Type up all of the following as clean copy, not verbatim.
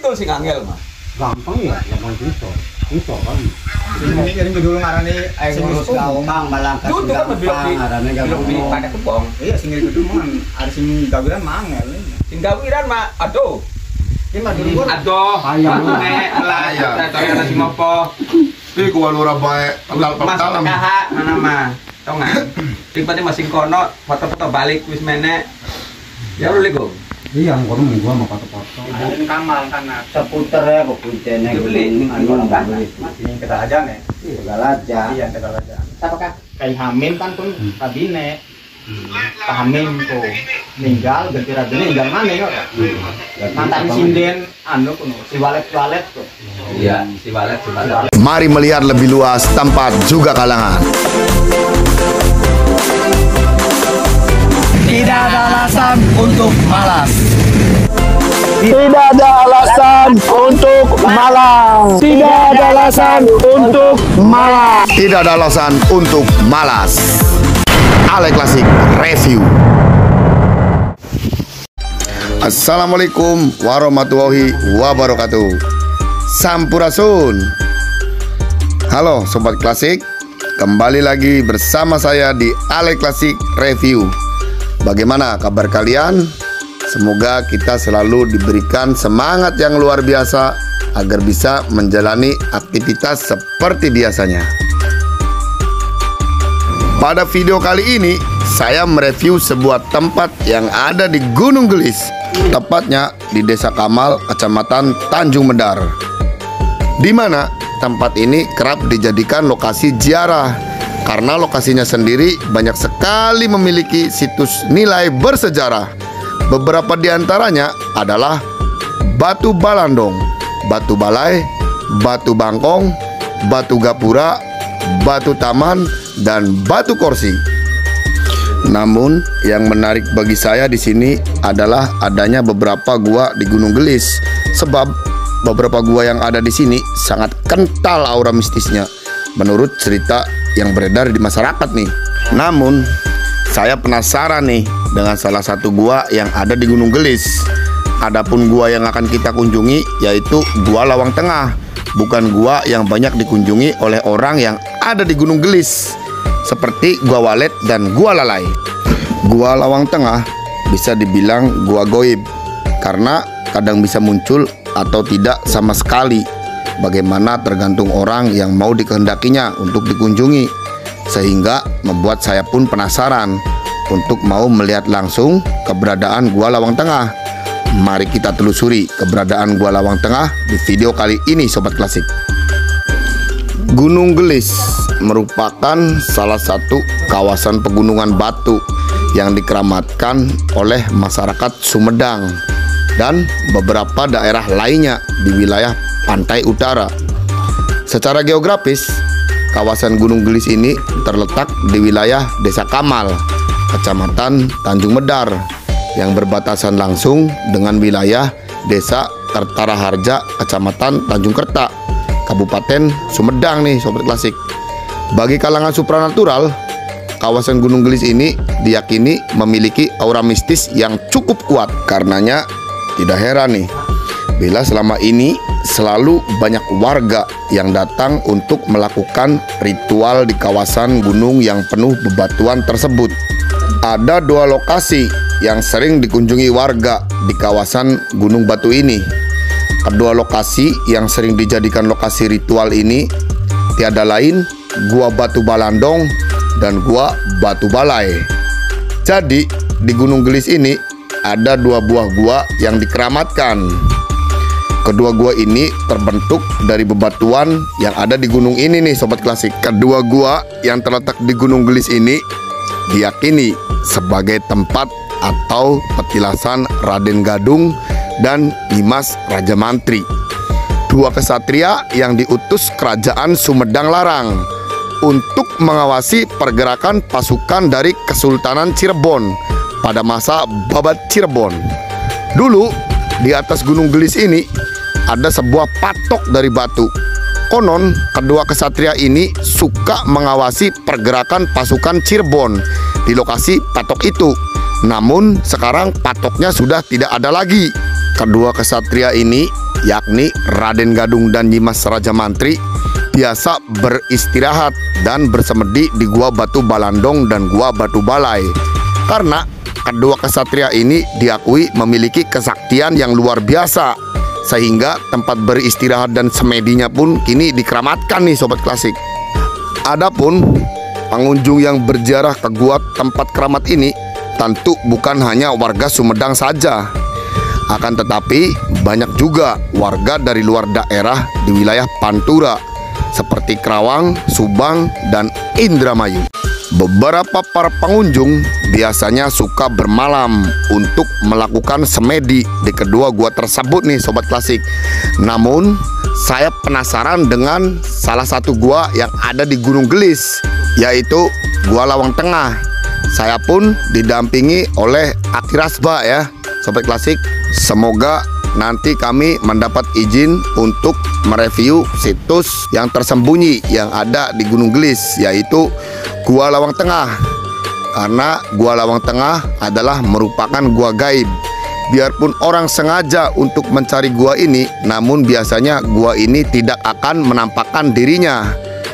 Itu sing angel mah. Gampang ya, gampang bisa. Bisa kan. Ini dulu ngarani air ngurus gampang malah Itu kan belum di pada kebong. Iya sing itu mah ada sing gawiran mangel. Sing gawiran mah aduh. Ini mah dulu Aduh, nek lah ya ana sing opo. Ih, gua lurah bae tanggal pertama. Mas KH mana mah. Tau nggak? Tiba-tiba masih kono, foto-foto balik wis menek. Ya lu lego. Iya, kono gua mau foto-foto. ada kamal kan Seputar ya kok kuncene Beli anu ini kita aja nih. Segala aja. Iya kita aja. apakah? Kayak hamil kan pun kabine. Hamil tuh meninggal ganti raden meninggal mana ya? Mantan sinden anu kuno si walet tuh. Iya, si walet. Mari melihat lebih luas tempat juga kalangan. Tidak ada alasan untuk malas. Tidak ada alasan untuk malas. Tidak ada alasan untuk malas. Tidak ada alasan untuk malas. Ale Klasik Review. Assalamualaikum warahmatullahi wabarakatuh. Sampurasun. Halo Sobat Klasik, kembali lagi bersama saya di Ale Klasik Review. Bagaimana kabar kalian? Semoga kita selalu diberikan semangat yang luar biasa agar bisa menjalani aktivitas seperti biasanya. Pada video kali ini, saya mereview sebuah tempat yang ada di Gunung Gelis, tepatnya di Desa Kamal, Kecamatan Tanjung Medar, di mana tempat ini kerap dijadikan lokasi ziarah karena lokasinya sendiri banyak sekali memiliki situs nilai bersejarah. Beberapa di antaranya adalah Batu Balandong, Batu Balai, Batu Bangkong, Batu Gapura, Batu Taman, dan Batu Korsi. Namun yang menarik bagi saya di sini adalah adanya beberapa gua di Gunung Gelis, sebab beberapa gua yang ada di sini sangat kental aura mistisnya menurut cerita yang beredar di masyarakat nih. Namun saya penasaran nih dengan salah satu gua yang ada di Gunung Gelis. Adapun gua yang akan kita kunjungi yaitu Gua Lawang Tengah, bukan gua yang banyak dikunjungi oleh orang yang ada di Gunung Gelis seperti Gua Walet dan Gua Lalai. Gua Lawang Tengah bisa dibilang gua goib karena kadang bisa muncul atau tidak sama sekali. Bagaimana tergantung orang yang mau dikehendakinya untuk dikunjungi, sehingga membuat saya pun penasaran untuk mau melihat langsung keberadaan Gua Lawang Tengah. Mari kita telusuri keberadaan Gua Lawang Tengah di video kali ini Sobat Klasik. Gunung Gelis merupakan salah satu kawasan pegunungan batu yang dikeramatkan oleh masyarakat Sumedang dan beberapa daerah lainnya di wilayah pantai utara. Secara geografis, kawasan Gunung Gelis ini terletak di wilayah Desa Kamal, Kecamatan Tanjung Medar, yang berbatasan langsung dengan wilayah Desa Kertaraharja, Kecamatan Tanjung Kerta, Kabupaten Sumedang nih Sobat Klasik. Bagi kalangan supranatural, kawasan Gunung Gelis ini diyakini memiliki aura mistis yang cukup kuat. Karenanya tidak heran nih bila selama ini selalu banyak warga yang datang untuk melakukan ritual di kawasan gunung yang penuh bebatuan tersebut. Ada dua lokasi yang sering dikunjungi warga di kawasan Gunung Batu ini. Kedua lokasi yang sering dijadikan lokasi ritual ini tiada lain Gua Batu Balandong dan Gua Batu Balai. Jadi di Gunung Gelis ini ada dua buah gua yang dikeramatkan. Kedua gua ini terbentuk dari bebatuan yang ada di gunung ini nih Sobat Klasik. Kedua gua yang terletak di Gunung Gelis ini diyakini sebagai tempat atau petilasan Raden Gadung dan Dimas Raja Mantri, dua kesatria yang diutus Kerajaan Sumedang Larang untuk mengawasi pergerakan pasukan dari Kesultanan Cirebon pada masa Babat Cirebon. Dulu di atas Gunung Gelis ini ada sebuah patok dari batu. Konon kedua kesatria ini suka mengawasi pergerakan pasukan Cirebon di lokasi patok itu. Namun sekarang patoknya sudah tidak ada lagi. Kedua kesatria ini yakni Raden Gadung dan Nyimas Raja Mantri, biasa beristirahat dan bersemedi di Gua Batu Balandong dan Gua Batu Balai. Karena kedua kesatria ini diakui memiliki kesaktian yang luar biasa, sehingga tempat beristirahat dan semedinya pun kini dikeramatkan nih Sobat Klasik. Adapun pengunjung yang berziarah ke gua tempat keramat ini tentu bukan hanya warga Sumedang saja, akan tetapi banyak juga warga dari luar daerah di wilayah Pantura seperti Kerawang, Subang, dan Indramayu. Beberapa para pengunjung biasanya suka bermalam untuk melakukan semedi di kedua gua tersebut nih Sobat Klasik. Namun saya penasaran dengan salah satu gua yang ada di Gunung Gelis, yaitu Gua Lawang Tengah. Saya pun didampingi oleh Aki Rasba ya Sobat Klasik. Semoga nanti kami mendapat izin untuk mereview situs yang tersembunyi yang ada di Gunung Gelis, yaitu Gua Lawang Tengah. Karena Gua Lawang Tengah adalah merupakan gua gaib. Biarpun orang sengaja untuk mencari gua ini, namun biasanya gua ini tidak akan menampakkan dirinya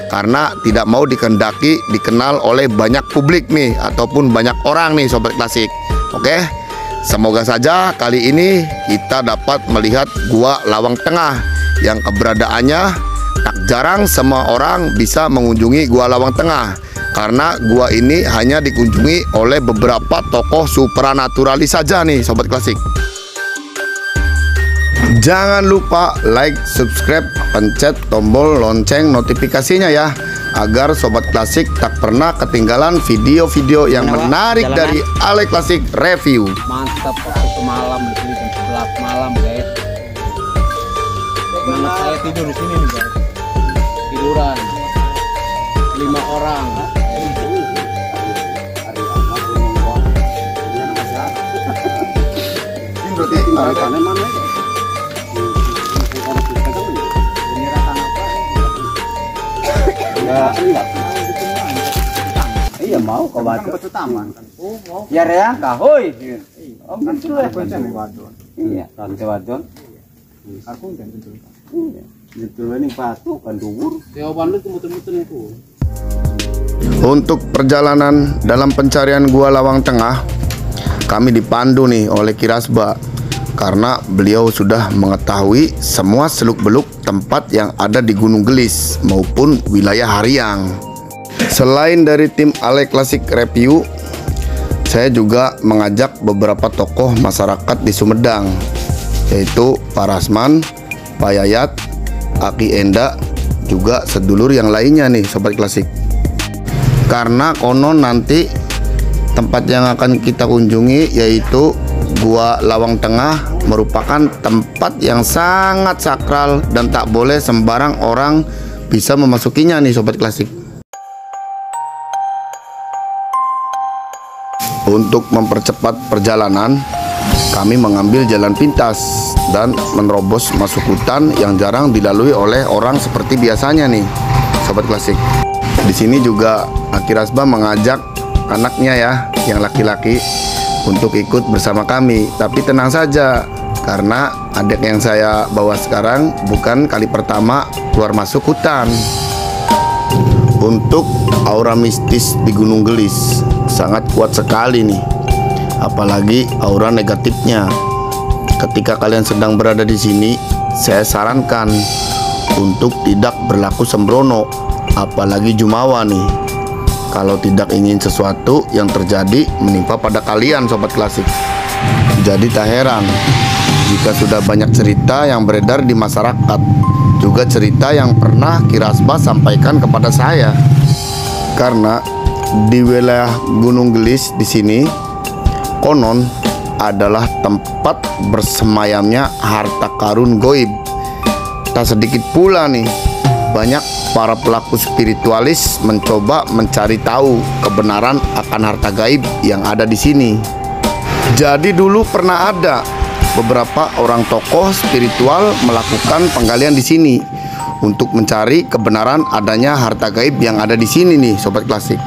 karena tidak mau dikenal oleh banyak publik nih, ataupun banyak orang nih Sobat Klasik. Oke, semoga saja kali ini kita dapat melihat Gua Lawang Tengah yang keberadaannya tak jarang semua orang bisa mengunjungi Gua Lawang Tengah, karena gua ini hanya dikunjungi oleh beberapa tokoh supranaturalis saja nih Sobat Klasik. Jangan lupa like, subscribe, pencet tombol lonceng notifikasinya ya, agar Sobat Klasik tak pernah ketinggalan video-video yang menarik dari Ale Klasik Review. Mantap, waktu semalam di sini jam 11 malam guys. Semangat saya tidur di sini nih guys. Tiduran 5 orang. Berarti mana mana? Iya mau ke batu taman. Ya rea kahoy. Oh betul ya. Iya, rantai wadon. Aku kan betul. Iya. Betul ini batu kan dhuwur. Jawaban lu muter-muter itu. Untuk perjalanan dalam pencarian Gua Lawang Tengah, kami dipandu nih oleh Ki Rasba, karena beliau sudah mengetahui semua seluk-beluk tempat yang ada di Gunung Gelis maupun wilayah Hariang. Selain dari tim Ale Klasik Review, saya juga mengajak beberapa tokoh masyarakat di Sumedang, yaitu Pak Rasman, Pak Yayat, Aki Enda, juga sedulur yang lainnya nih Sobat Klasik. Karena konon nanti tempat yang akan kita kunjungi yaitu Gua Lawang Tengah merupakan tempat yang sangat sakral dan tak boleh sembarang orang bisa memasukinya nih Sobat Klasik. Untuk mempercepat perjalanan, kami mengambil jalan pintas dan menerobos masuk hutan yang jarang dilalui oleh orang seperti biasanya nih Sobat Klasik. Di sini juga Aki Rasba mengajak anaknya ya yang laki-laki untuk ikut bersama kami. Tapi tenang saja, karena adik yang saya bawa sekarang bukan kali pertama keluar masuk hutan. Untuk aura mistis di Gunung Gelis sangat kuat sekali nih, apalagi aura negatifnya. Ketika kalian sedang berada di sini, saya sarankan untuk tidak berlaku sembrono, apalagi jumawa nih, kalau tidak ingin sesuatu yang terjadi menimpa pada kalian Sobat Klasik. Jadi tak heran jika sudah banyak cerita yang beredar di masyarakat, juga cerita yang pernah Ki Rasba sampaikan kepada saya. Karena di wilayah Gunung Gelis di sini konon adalah tempat bersemayamnya harta karun goib. Tak sedikit pula nih banyak para pelaku spiritualis mencoba mencari tahu kebenaran akan harta gaib yang ada di sini. Jadi dulu pernah ada beberapa orang tokoh spiritual melakukan penggalian di sini untuk mencari kebenaran adanya harta gaib yang ada di sini nih Sobat Klasik.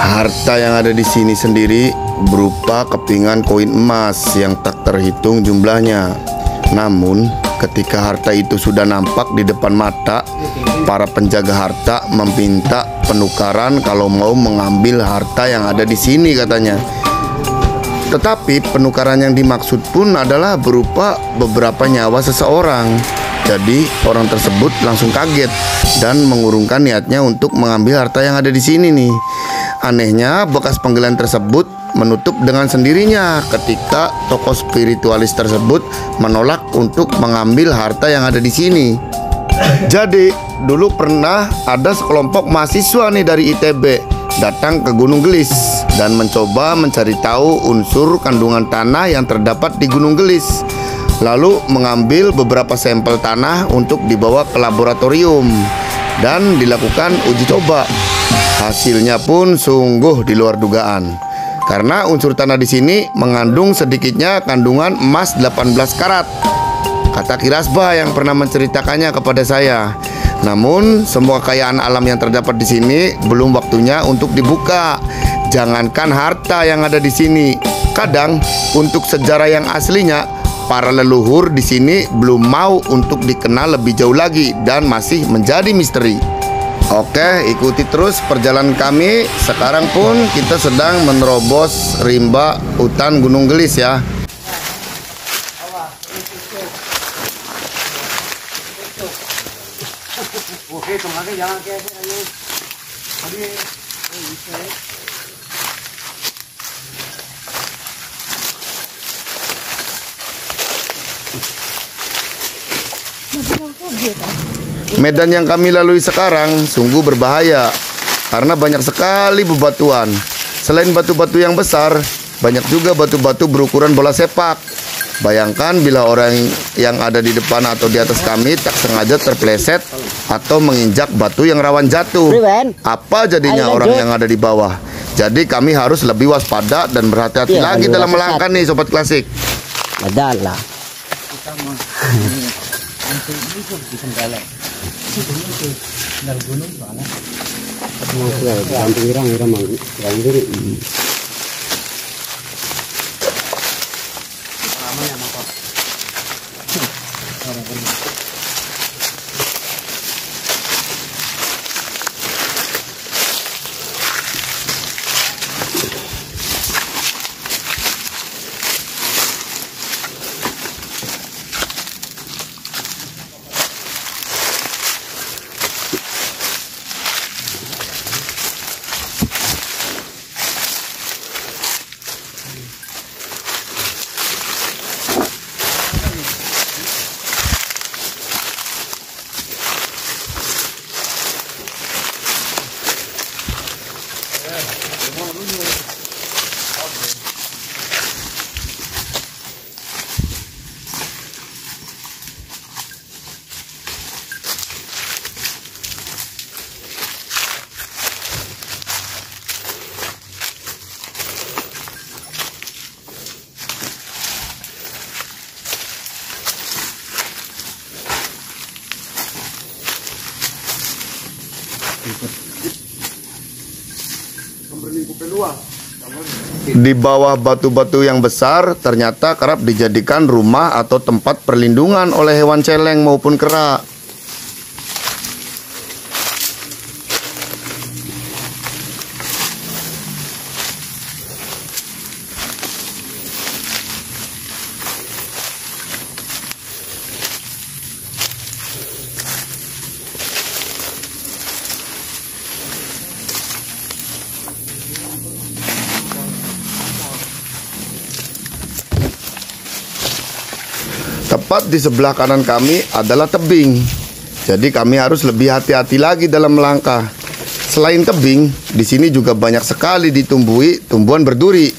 Harta yang ada di sini sendiri berupa kepingan koin emas yang tak terhitung jumlahnya. Namun Ketika harta itu sudah nampak di depan mata, para penjaga harta meminta penukaran kalau mau mengambil harta yang ada di sini katanya. Tetapi penukaran yang dimaksud pun adalah berupa beberapa nyawa seseorang. Jadi orang tersebut langsung kaget dan mengurungkan niatnya untuk mengambil harta yang ada di sini nih. Anehnya bekas penggalian tersebut menutup dengan sendirinya ketika tokoh spiritualis tersebut menolak untuk mengambil harta yang ada di sini. Jadi dulu pernah ada sekelompok mahasiswa nih dari ITB datang ke Gunung Gelis dan mencoba mencari tahu unsur kandungan tanah yang terdapat di Gunung Gelis. Lalu mengambil beberapa sampel tanah untuk dibawa ke laboratorium dan dilakukan uji coba. Hasilnya pun sungguh di luar dugaan. Karena unsur tanah di sini mengandung sedikitnya kandungan emas 18 karat. Kata Kirasba yang pernah menceritakannya kepada saya. Namun semua kekayaan alam yang terdapat di sini belum waktunya untuk dibuka. Jangankan harta yang ada di sini, kadang untuk sejarah yang aslinya para leluhur di sini belum mau untuk dikenal lebih jauh lagi dan masih menjadi misteri. Oke, ikuti terus perjalanan kami. Sekarang pun kita sedang menerobos rimba hutan Gunung Gelis ya. Medan yang kami lalui sekarang sungguh berbahaya karena banyak sekali bebatuan. Selain batu-batu yang besar, banyak juga batu-batu berukuran bola sepak. Bayangkan bila orang yang ada di depan atau di atas kami tak sengaja terpleset atau menginjak batu yang rawan jatuh. Apa jadinya orang yang ada di bawah? Jadi kami harus lebih waspada dan berhati-hati lagi dalam melangkah nih Sobat Klasik. Adalah. Di bawah batu-batu yang besar ternyata kerap dijadikan rumah atau tempat perlindungan oleh hewan celeng maupun kera. Tepat di sebelah kanan kami adalah tebing. Jadi kami harus lebih hati-hati lagi dalam melangkah. Selain tebing, di sini juga banyak sekali ditumbuhi tumbuhan berduri.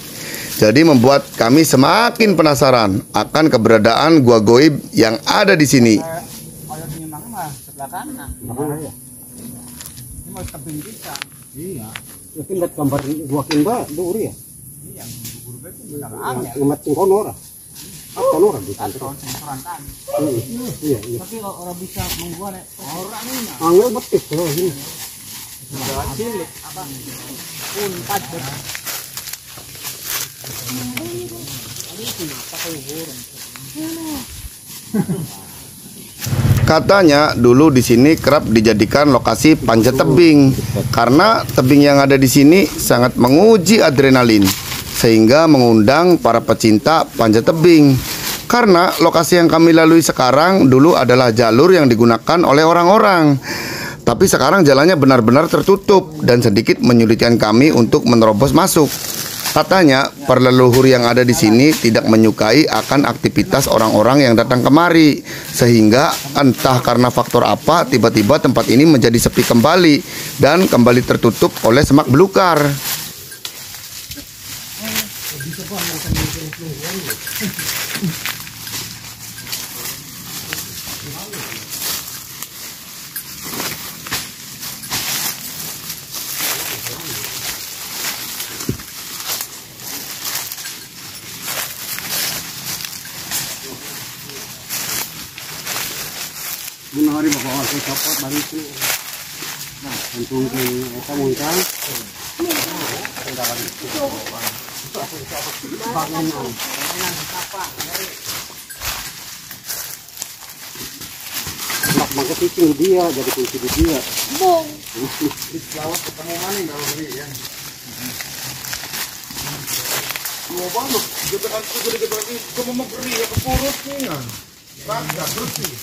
Jadi membuat kami semakin penasaran akan keberadaan gua goib yang ada di sini. Kalau di Memang mah sebelah kanan. Ini mau tebing kita. Iya. Mungkin lihat gambar gua kimba duri ya. Iya, guru itu benar angin. Umat cingkonora. Apa nora di kantor? Iya, iya. Tapi orang bisa membuat orang ini. Angel betis loh ini. Cilik apa? Unpad. Ini kenapa kau burung? Katanya dulu di sini kerap dijadikan lokasi panjat tebing karena tebing yang ada di sini sangat menguji adrenalin sehingga mengundang para pecinta panjat tebing. Karena lokasi yang kami lalui sekarang dulu adalah jalur yang digunakan oleh orang-orang. Tapi sekarang jalannya benar-benar tertutup dan sedikit menyulitkan kami untuk menerobos masuk. Katanya para leluhur yang ada di sini tidak menyukai akan aktivitas orang-orang yang datang kemari, sehingga entah karena faktor apa tiba-tiba tempat ini menjadi sepi kembali dan kembali tertutup oleh semak belukar. Hari bawa ke copot balik itu. Nah, untung kita muncul. Mak kucing dia jadi kunci dia. Bong. Lawat ketemu mana kalau beri ya. Dua banget. Kita aku jadi berarti kamu mau beri ya ke perutnya. Raga bersih.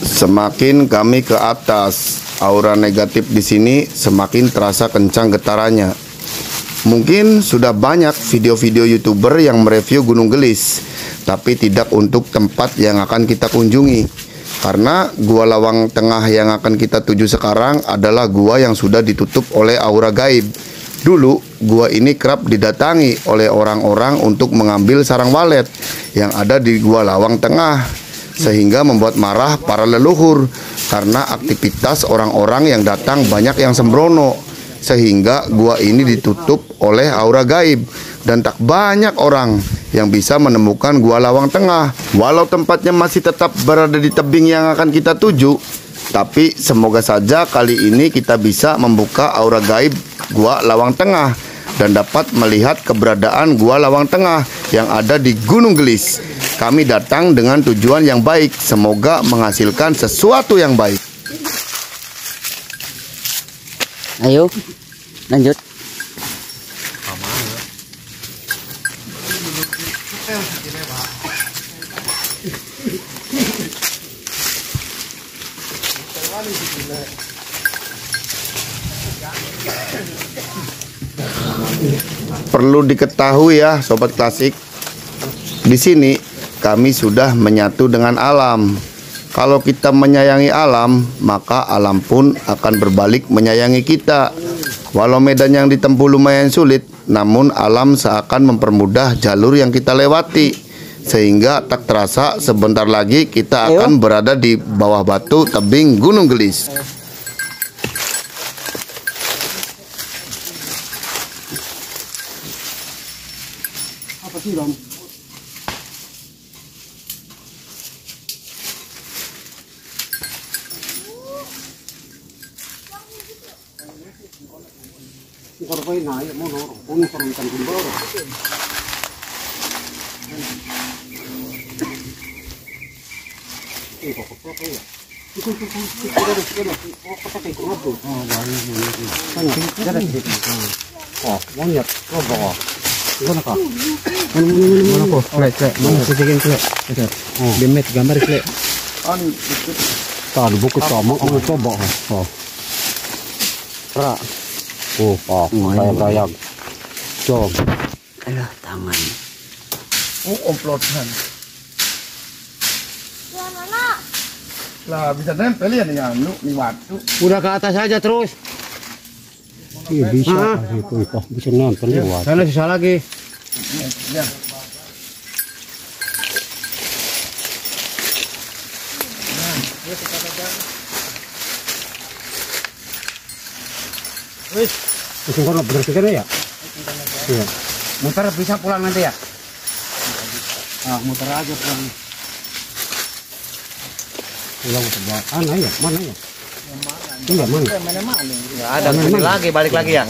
Semakin kami ke atas, aura negatif di sini semakin terasa kencang getarannya. Mungkin sudah banyak video-video YouTuber yang mereview Gunung Gelis, tapi tidak untuk tempat yang akan kita kunjungi. Karena Gua Lawang Tengah yang akan kita tuju sekarang adalah gua yang sudah ditutup oleh aura gaib. Dulu, gua ini kerap didatangi oleh orang-orang untuk mengambil sarang walet yang ada di Gua Lawang Tengah, sehingga membuat marah para leluhur karena aktivitas orang-orang yang datang banyak yang sembrono, sehingga gua ini ditutup oleh aura gaib dan tak banyak orang yang bisa menemukan Gua Lawang Tengah. Walau tempatnya masih tetap berada di tebing yang akan kita tuju, tapi semoga saja kali ini kita bisa membuka aura gaib Gua Lawang Tengah dan dapat melihat keberadaan Gua Lawang Tengah yang ada di Gunung Gelis. Kami datang dengan tujuan yang baik, semoga menghasilkan sesuatu yang baik. Ayo, lanjut. Perlu diketahui ya Sobat Klasik, di sini kami sudah menyatu dengan alam. Kalau kita menyayangi alam, maka alam pun akan berbalik menyayangi kita. Walau medan yang ditempuh lumayan sulit, namun alam seakan mempermudah jalur yang kita lewati, sehingga tak terasa sebentar lagi kita akan berada di bawah batu tebing Gunung Gelis. Apa sih, Bang? Kalau kau naik mau nor, pun kalau ikan kumbor. Kok ya? Itu oh, monyet, robot. Mana kok? Mana kok? Klek. Mana sekian klek? Oh, demet gambar klek. Kan itu. Tan buku sama orang coba. Oh. Pra. Oh, kayak Jom. Alah, tangan. Oh, omplotan. Lah bisa nempel ya nih anu, nih batu. Udah ke atas aja terus. Iya bisa, bisa nempel ya. Sana sisa lagi. Ya. Wis, bisa kono bener ya? Iya. Muter bisa pulang nanti ya? Ah, muter aja pulang. Pulang ke mana ya? Mana ya? Iya, mana? Ya, ada lagi balik lagi ya.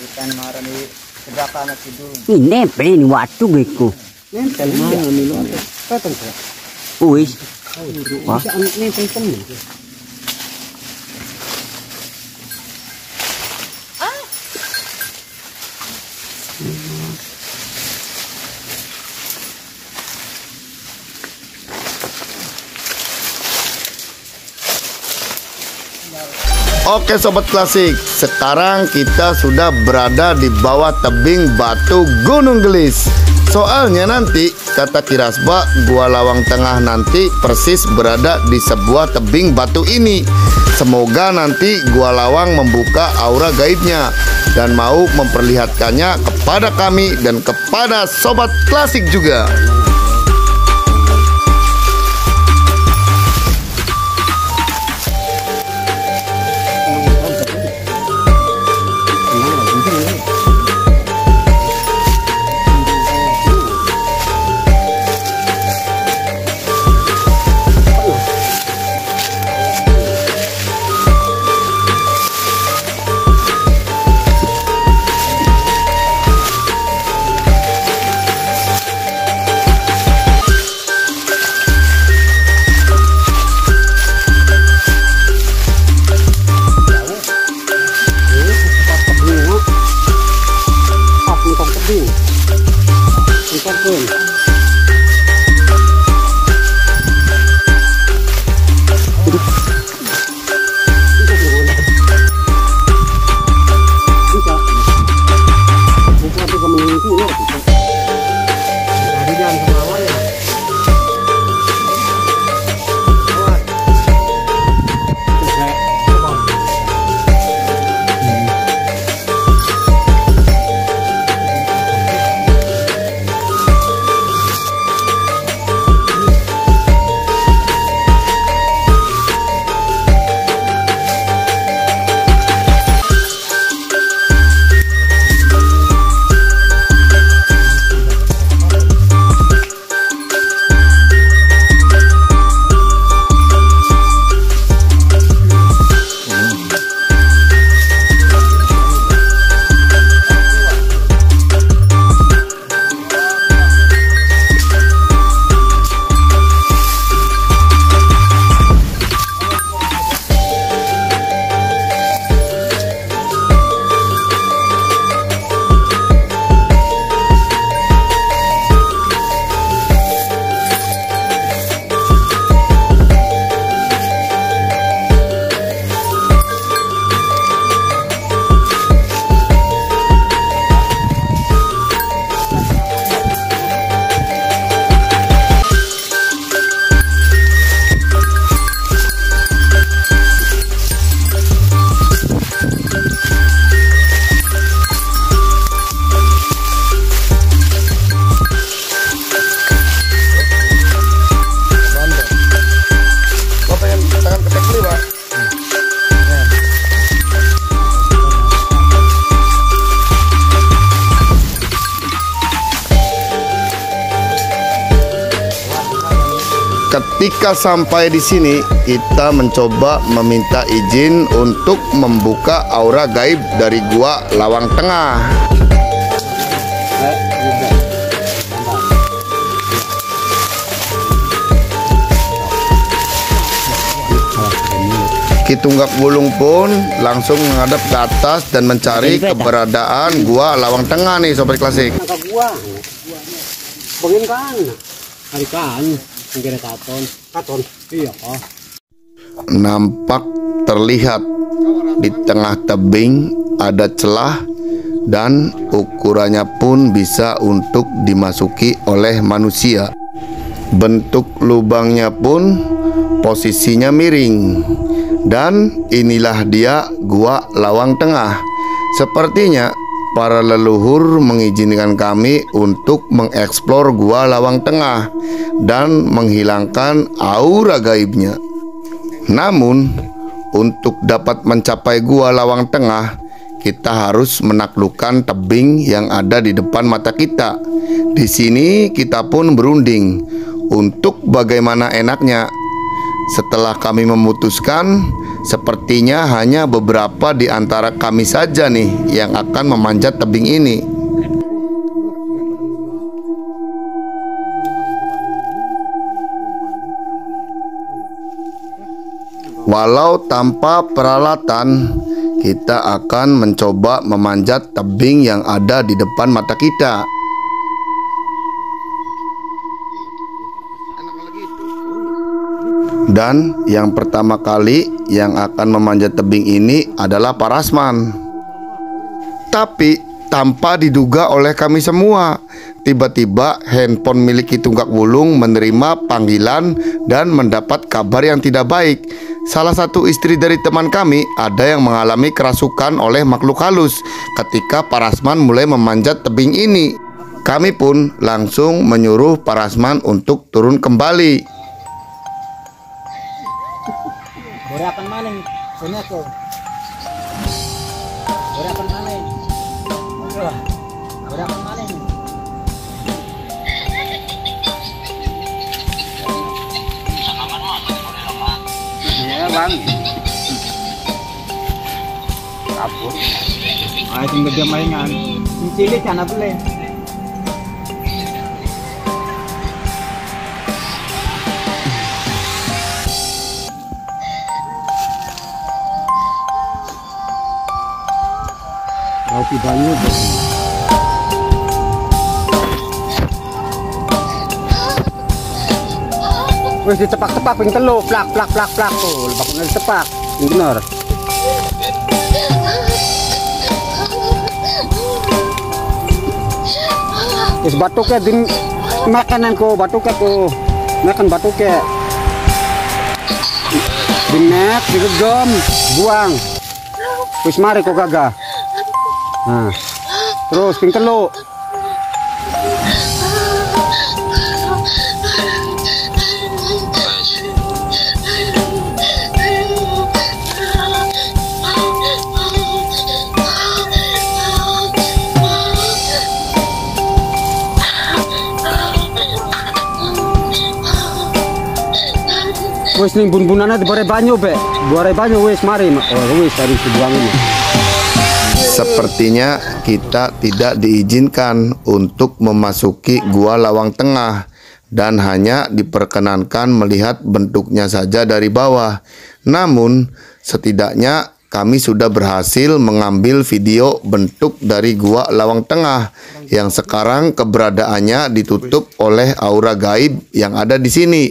Ikan marah di sebelah anak tidur. Ini nempel ini waktu gitu. Nempel mana milu? Katong saya. Wis. Wah. Bisa nempel temen. Oke sobat klasik, sekarang kita sudah berada di bawah tebing batu Gunung Gelis. Soalnya nanti kata Kirasba, Gua Lawang Tengah nanti persis berada di sebuah tebing batu ini. Semoga nanti Gua Lawang membuka aura gaibnya dan mau memperlihatkannya kepada kami dan kepada sobat klasik juga. Ketika sampai di sini, kita mencoba meminta izin untuk membuka aura gaib dari Gua Lawang Tengah. Kitunggak Wulung pun langsung menghadap ke atas dan mencari keberadaan Gua Lawang Tengah nih sobat klasik. Nampak terlihat di tengah tebing ada celah dan ukurannya pun bisa untuk dimasuki oleh manusia. Bentuk lubangnya pun posisinya miring. Dan inilah dia Gua Lawang Tengah. Sepertinya para leluhur mengizinkan kami untuk mengeksplor Gua Lawang Tengah dan menghilangkan aura gaibnya. Namun, untuk dapat mencapai Gua Lawang Tengah, kita harus menaklukkan tebing yang ada di depan mata kita. Di sini kita pun berunding untuk bagaimana enaknya. Setelah kami memutuskan, Sepertinya hanya beberapa di antara kami saja nih yang akan memanjat tebing ini. Walau tanpa peralatan, kita akan mencoba memanjat tebing yang ada di depan mata kita. Dan yang pertama kali yang akan memanjat tebing ini adalah Pak Rasman. Tapi tanpa diduga oleh kami semua, tiba-tiba handphone milik Ki Tunggak Wulung menerima panggilan dan mendapat kabar yang tidak baik. Salah satu istri dari teman kami ada yang mengalami kerasukan oleh makhluk halus ketika Pak Rasman mulai memanjat tebing ini. Kami pun langsung menyuruh Pak Rasman untuk turun kembali. Goreakan maling, sini aku. Goreakan maling. Goreakan maling. Iya bang. Kabur. Ayo tinggal dia mainan. Cilik kan apa le? Roti banyu. Wes ditepak-tepak ping telu, plak tuh, lebak bener ditepak. Bener. Wes batuknya din makanan ko, batuknya ko. Makan batuknya. Dinet, digegem, buang. Wes mari kok gagah. Nah, terus ping telu. Wes ning bun-bunana dibore banyu be. Bore banyu wes mari. Oh wes tadi dibuang ini. Sepertinya kita tidak diizinkan untuk memasuki Gua Lawang Tengah dan hanya diperkenankan melihat bentuknya saja dari bawah. Namun, setidaknya kami sudah berhasil mengambil video bentuk dari Gua Lawang Tengah yang sekarang keberadaannya ditutup oleh aura gaib yang ada di sini.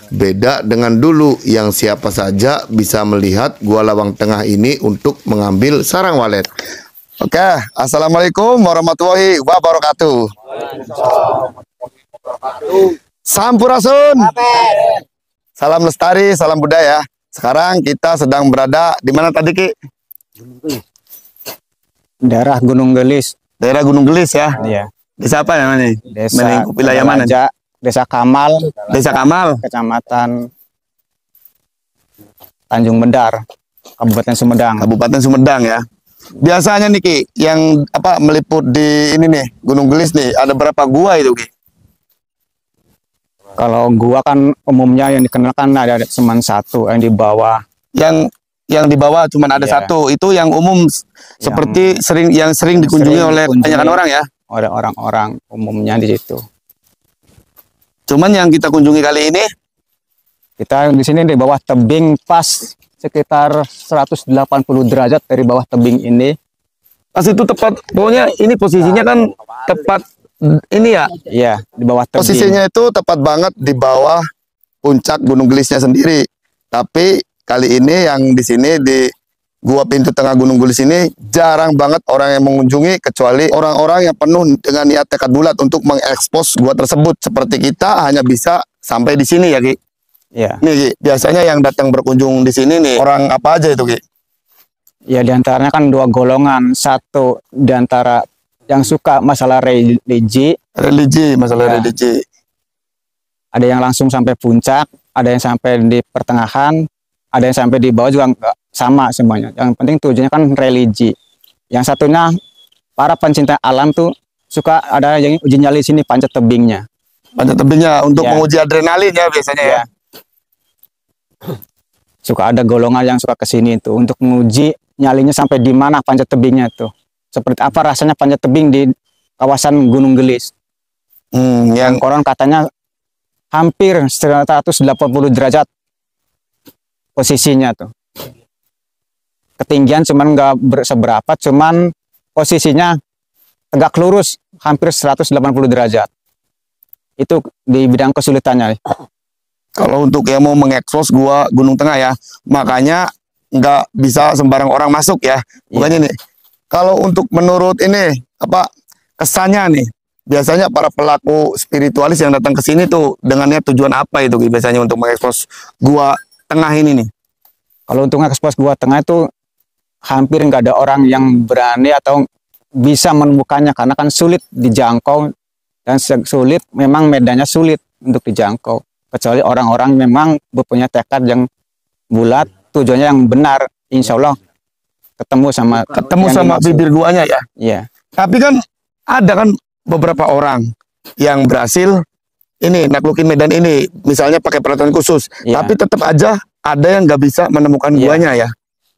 Beda dengan dulu yang siapa saja bisa melihat Gua Lawang Tengah ini untuk mengambil sarang walet. Oke, assalamualaikum warahmatullahi wabarakatuh. Sampurasun. Salam lestari, salam budaya. Sekarang kita sedang berada di mana tadi Ki? Daerah Gunung Gelis. Daerah Gunung Gelis ya. Iya. Desa apa namanya? Desa Melingkup wilayah mana? Desa Kamal. Desa Kamal. Kecamatan Tanjung Mendar, Kabupaten Sumedang. Kabupaten Sumedang ya. Biasanya nih Ki, yang apa meliput di ini nih Gunung Gelis nih, ada berapa gua itu Ki? Kalau gua kan umumnya yang dikenalkan ada cuma satu yang di bawah. Yang di bawah cuma ada satu, itu yang umum seperti sering dikunjungi oleh kebanyakan orang ya. Ada orang-orang umumnya di situ. Cuman yang kita kunjungi kali ini, kita di sini di bawah tebing pas sekitar 180 derajat dari bawah tebing ini. pas itu tepat, pokoknya ini posisinya kan tepat ini ya. Iya, di bawah tebing. Posisinya itu tepat banget di bawah puncak Gunung Gelisnya sendiri. Tapi kali ini yang di sini di Gua Pintu Tengah Gunung Gelis ini jarang banget orang yang mengunjungi, kecuali orang-orang yang penuh dengan niat tekad bulat untuk mengekspos gua tersebut. Seperti kita hanya bisa sampai di sini ya Ki. Iya. Nih Ki, biasanya yang datang berkunjung di sini nih orang apa aja itu Ki? Ya diantaranya kan dua golongan. Satu diantara yang suka masalah religi. Masalah religi. Ada yang langsung sampai puncak, ada yang sampai di pertengahan, ada yang sampai di bawah juga enggak sama semuanya. Yang penting tujuannya kan religi. Yang satunya para pencinta alam tuh suka ada yang uji nyali sini panjat tebingnya. Panjat tebingnya untuk menguji adrenalin ya biasanya ya. suka ada golongan yang suka ke sini itu untuk menguji nyalinya sampai di mana panjat tebingnya itu. Seperti apa rasanya panjat tebing di kawasan Gunung Gelis. Yang koron katanya hampir 180 derajat posisinya tuh. Ketinggian cuman nggak seberapa, cuman posisinya tegak lurus hampir 180 derajat. Itu di bidang kesulitannya. Kalau untuk yang mau mengekspos gua Gunung Tengah ya, makanya nggak bisa sembarang orang masuk ya. Bukannya nih. Kalau untuk menurut ini apa kesannya nih, biasanya para pelaku spiritualis yang datang ke sini tuh dengannya tujuan apa itu biasanya untuk mengekspos Gua Tengah ini nih? Kalau untuk mengekspos Gua Tengah itu hampir nggak ada orang yang berani atau bisa menemukannya karena kan sulit dijangkau dan sulit, memang medannya sulit untuk dijangkau. Kecuali orang-orang memang mempunyai tekad yang bulat, tujuannya yang benar, insya Allah ketemu sama bibir guanya ya. Iya. Tapi kan ada kan beberapa orang yang berhasil ini naklukin medan ini, misalnya pakai peralatan khusus, tapi tetap aja ada yang nggak bisa menemukan guanya ya.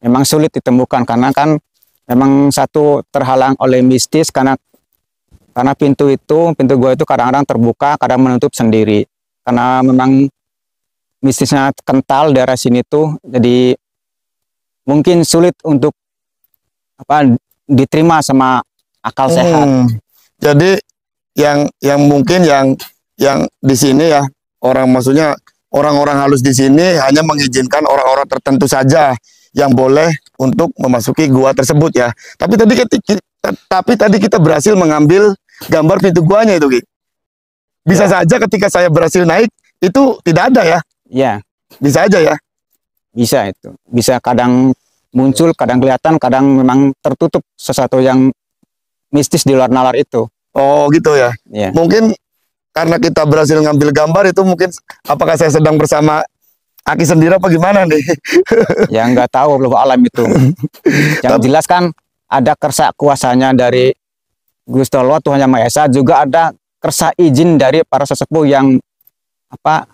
Memang sulit ditemukan karena kan memang satu terhalang oleh mistis karena pintu gua itu kadang-kadang terbuka, kadang menutup sendiri. Karena memang mistisnya kental daerah sini tuh, jadi mungkin sulit untuk diterima sama akal sehat. Jadi yang mungkin yang di sini ya maksudnya orang-orang halus di sini hanya mengizinkan orang-orang tertentu saja yang boleh untuk memasuki gua tersebut ya. Tapi tadi kita berhasil mengambil gambar pintu guanya itu, Ki. Bisa saja ketika saya berhasil naik itu tidak ada ya? Iya. Bisa aja ya? Bisa itu. Bisa kadang muncul, kadang kelihatan, kadang memang tertutup sesuatu yang mistis di luar nalar itu. Oh gitu ya? Iya. Mungkin karena kita berhasil ngambil gambar itu mungkin apakah saya sedang bersama Aki sendiri apa gimana nih? Ya nggak tahu, belum alam itu. Yang jelas kan ada kersa kuasanya dari Gusti Allah Tuhan Yang Maha Esa, juga ada kersa izin dari para sesepuh yang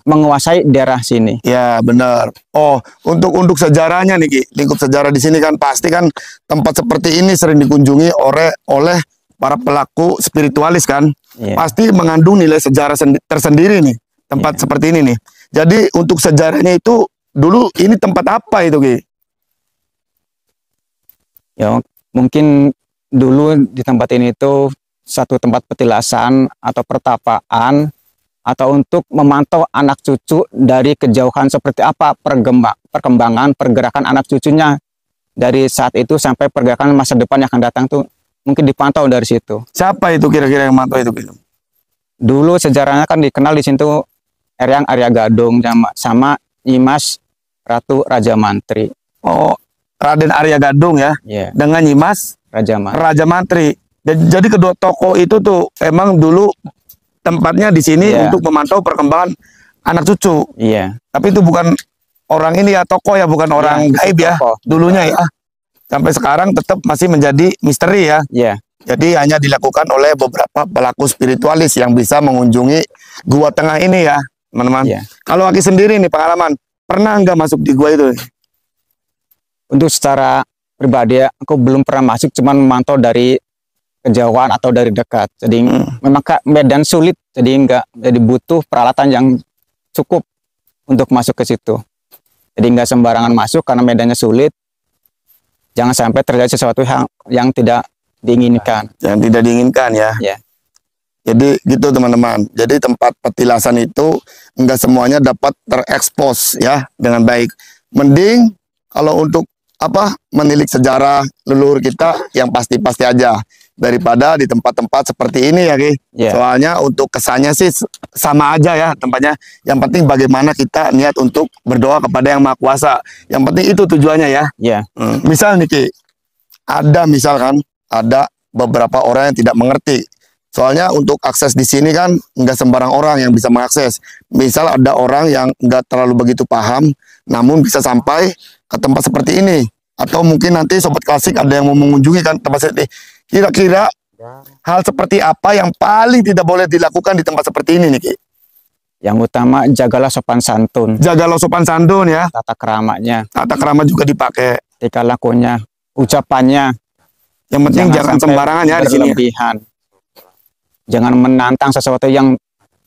menguasai daerah sini. Ya benar. Oh, untuk sejarahnya nih Ki, lingkup sejarah di sini kan pasti kan tempat seperti ini sering dikunjungi oleh para pelaku spiritualis kan. Pasti mengandung nilai sejarah tersendiri nih tempat seperti ini nih. Jadi untuk sejarahnya itu dulu ini tempat apa itu Ki? Ya mungkin dulu di tempat ini itu satu tempat petilasan atau pertapaan atau untuk memantau anak cucu dari kejauhan seperti apa perkembangan pergerakan anak cucunya dari saat itu sampai pergerakan masa depan yang akan datang tuh mungkin dipantau dari situ. Siapa itu kira-kira yang mantau itu? Dulu sejarahnya kan dikenal di situ Eryang Arya Gadung sama Nyimas Ratu Raja Mantri. Oh, Raden Arya Gadung ya, dengan Nyimas Raja Mantri. Jadi kedua tokoh itu tuh emang dulu tempatnya di sini untuk memantau perkembangan anak cucu. Iya. Tapi itu bukan orang ini ya, tokoh ya, bukan orang gaib ya, dulunya ya. Sampai sekarang tetap masih menjadi misteri ya. Iya. Jadi hanya dilakukan oleh beberapa pelaku spiritualis yang bisa mengunjungi Gua Tengah ini ya, teman-teman. Kalau Aki sendiri nih pengalaman, pernah nggak masuk di gua itu? Untuk secara pribadi aku belum pernah masuk, cuman memantau dari kejauhan atau dari dekat. Jadi memang medan sulit, jadi butuh peralatan yang cukup untuk masuk ke situ. Jadi nggak sembarangan masuk karena medannya sulit. Jangan sampai terjadi sesuatu yang tidak diinginkan. Yang tidak diinginkan ya. Jadi gitu teman-teman. Jadi tempat petilasan itu nggak semuanya dapat terekspos ya dengan baik. Mending kalau untuk menilik sejarah leluhur kita yang pasti-pasti aja daripada di tempat-tempat seperti ini ya Ki. Soalnya untuk kesannya sih sama aja ya tempatnya. Yang penting bagaimana kita niat untuk berdoa kepada Yang Maha Kuasa. Yang penting itu tujuannya ya. Misal nih Ki, misalkan ada beberapa orang yang tidak mengerti. Soalnya untuk akses di sini kan nggak sembarang orang yang bisa mengakses. Misal ada orang yang nggak terlalu begitu paham, namun bisa sampai ke tempat seperti ini. Atau mungkin nanti Sobat Klasik ada yang mau mengunjungi kan tempat seperti ini. Kira-kira hal seperti apa yang paling tidak boleh dilakukan di tempat seperti ini nih Ki? Yang utama jagalah sopan santun, Jagalah sopan santun ya. tata keramanya, Tata krama juga dipakai. tingkah lakunya, ucapannya. Yang penting jangan sampai sembarangan ya di sini. berlebihan. Jangan menantang sesuatu yang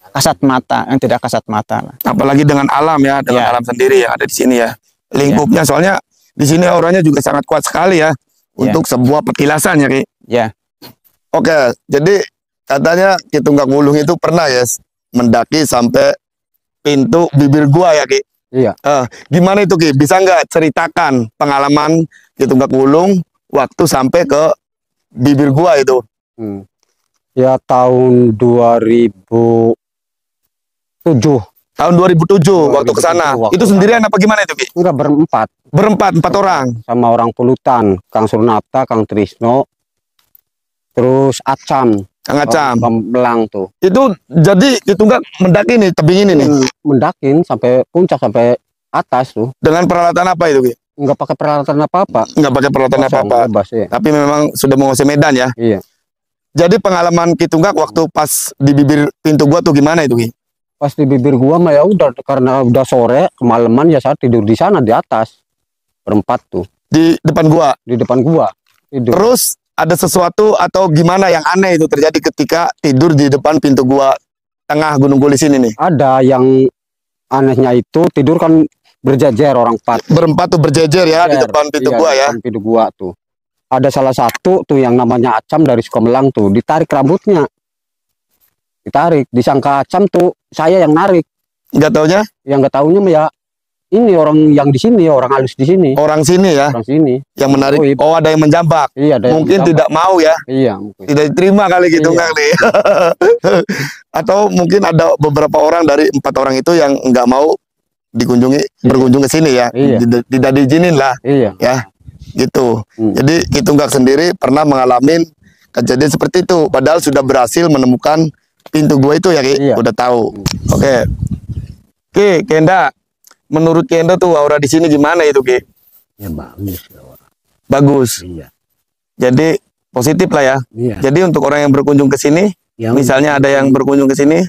kasat mata, yang tidak kasat mata. Apalagi dengan alam ya, dengan Ya. alam sendiri yang ada di sini ya. Lingkupnya soalnya di sini auranya juga sangat kuat sekali ya untuk sebuah petilasan ya, Ki. Ya, Oke, jadi katanya Ki Tunggak Wulung itu pernah ya mendaki sampai pintu bibir gua ya, Ki. Iya. Gimana itu, Ki? Bisa nggak ceritakan pengalaman Ki Tunggak Wulung waktu sampai ke bibir gua itu? Ya tahun 2007. Tahun 2007 waktu ke sana. waktu Itu sendirian apa gimana itu, Ki? Enggak, berempat. Berempat, 4 orang. Sama orang Pulutan, Kang Surnapta, Kang Trisno, terus Acam. Kang Acam. Belang tuh. Itu jadi Ki Tunggak mendaki nih tebing ini nih. Mendakin sampai puncak, sampai atas tuh. Dengan peralatan apa itu, Ki? Enggak pakai peralatan apa-apa. Nggak pakai peralatan Kosong, apa-apa. bebas, ya. Tapi memang sudah menguasai medan ya. Iya. Jadi pengalaman Ki Tunggak waktu pas di bibir pintu gua tuh gimana itu, Ki? Pas di bibir gua mah ya udah, karena udah sore kemalaman ya saya tidur di sana di atas. Berempat tuh Di depan gua. di depan gua tidur. Terus ada sesuatu atau gimana yang aneh itu terjadi ketika tidur di depan pintu gua tengah Gunung Gulis ini nih? Ada yang anehnya itu tidur kan berjejer orang empat. Berempat tuh berjejer ya di Jejer. depan pintu Iya, gua di ya. depan pintu gua tuh. Ada salah satu tuh yang namanya Acam dari Sukamelang tuh, ditarik rambutnya. Ditarik, disangka Acam tuh saya yang narik. Nggak taunya Yang nggak taunya mah ya ini orang yang di sini, orang halus di sini. orang sini ya Orang sini. yang menarik. Goib. Oh, ada yang menjambak. Iya, ada yang Mungkin menjambak. tidak mau ya. Iya, mungkin. Tidak diterima kali Ki Iya. Tunggak nih. Atau mungkin ada beberapa orang dari 4 orang itu yang nggak mau dikunjungi, berkunjung ke sini ya. Iya. Tidak diizinin lah Iya. ya. Gitu. Hmm. Jadi Ki Tunggak sendiri pernah mengalami kejadian seperti itu. Padahal sudah berhasil menemukan pintu gua itu ya, Ki. Iya. Udah tahu. Oke. Ki, Kenda. Menurut Kenda tuh aura di sini gimana itu, Ki? Ya bagus. Bagus. Iya. Jadi positif lah ya. Iya. Jadi untuk orang yang berkunjung ke sini, Yang, misalnya ada yang berkunjung ke sini,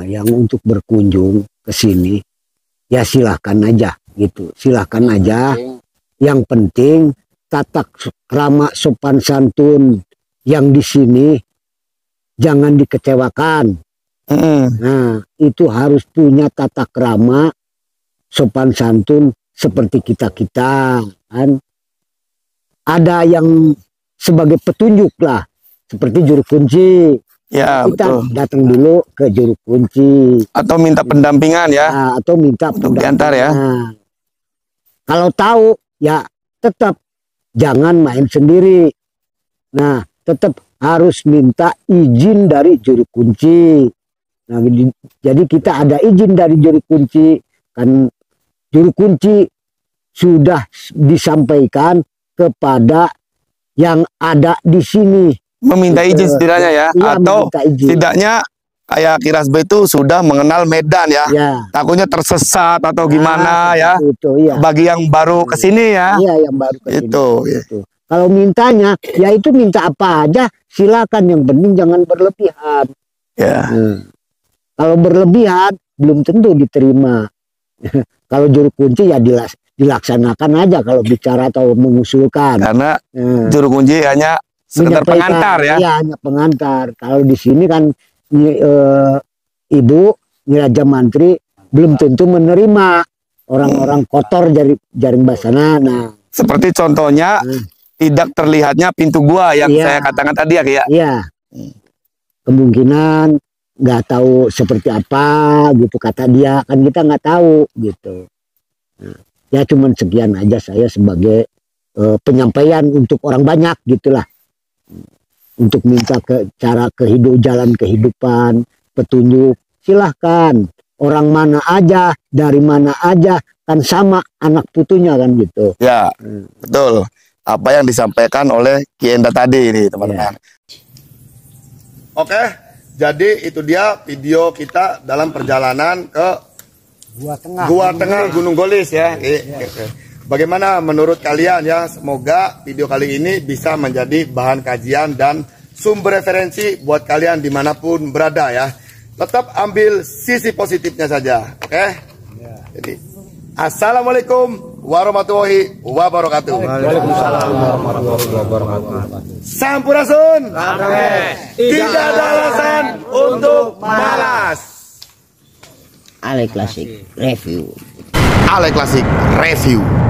yang untuk berkunjung ke sini, ya silahkan aja gitu. Silahkan aja. Yang penting tata krama sopan santun yang di sini jangan dikecewakan. Nah, itu harus punya tata krama sopan santun seperti kita-kita kan. Ada yang sebagai petunjuk lah, seperti juru kunci. ya Kita betul. datang dulu ke juru kunci. Atau minta pendampingan ya. Nah, atau minta Untuk diantar ya. pendampingan. Kalau tahu ya tetap jangan main sendiri. Nah, tetap harus minta izin dari juru kunci. Nah, jadi kita ada izin dari juru kunci, kan juru kunci sudah disampaikan kepada yang ada di sini. Meminta izin setidaknya ya. Iya, Atau meminta izin. setidaknya kayak Kirasbe itu sudah mengenal medan ya. Ya. Takutnya tersesat atau gimana ya. Itu ya. Bagi yang baru ke sini ya. Iya, yang baru ke sini. Itu. Ya. Gitu. Kalau mintanya, ya itu minta apa aja, silakan. Yang penting jangan berlebihan. Ya. Kalau berlebihan, belum tentu diterima. Kalau juru kunci ya dilaksanakan aja kalau bicara atau mengusulkan. Karena juru kunci hanya sekedar Menyampaikan, pengantar ya. Iya, hanya pengantar. Kalau di sini kan Ibu Nyi Raja Mantri belum tentu menerima orang-orang kotor jaring basana. Nah, Seperti contohnya tidak terlihatnya pintu gua yang Iya. saya katakan tadi ya, Ki, ya. iya. Kemungkinan nggak tahu seperti apa gitu kata dia, kan kita nggak tahu gitu. Nah, ya cuman sekian aja saya sebagai penyampaian untuk orang banyak gitulah. Untuk minta ke cara jalan kehidupan, petunjuk, silahkan. Orang mana aja, dari mana aja, kan sama anak putunya kan gitu. Ya, betul. Apa yang disampaikan oleh Ki Enda tadi ini, teman-teman. Oke, jadi itu dia video kita dalam perjalanan ke Gua Tengah Gunung Golis ya. Bagaimana menurut kalian ya? Semoga video kali ini bisa menjadi bahan kajian dan sumber referensi buat kalian dimanapun berada ya. tetap ambil sisi positifnya saja. Oke? Jadi, assalamualaikum warahmatullahi wabarakatuh. Waalaikumsalam warahmatullahi wabarakatuh. Sampurasun. Tidak ada alasan untuk malas. Ale Klasik Review. Ale Klasik Review.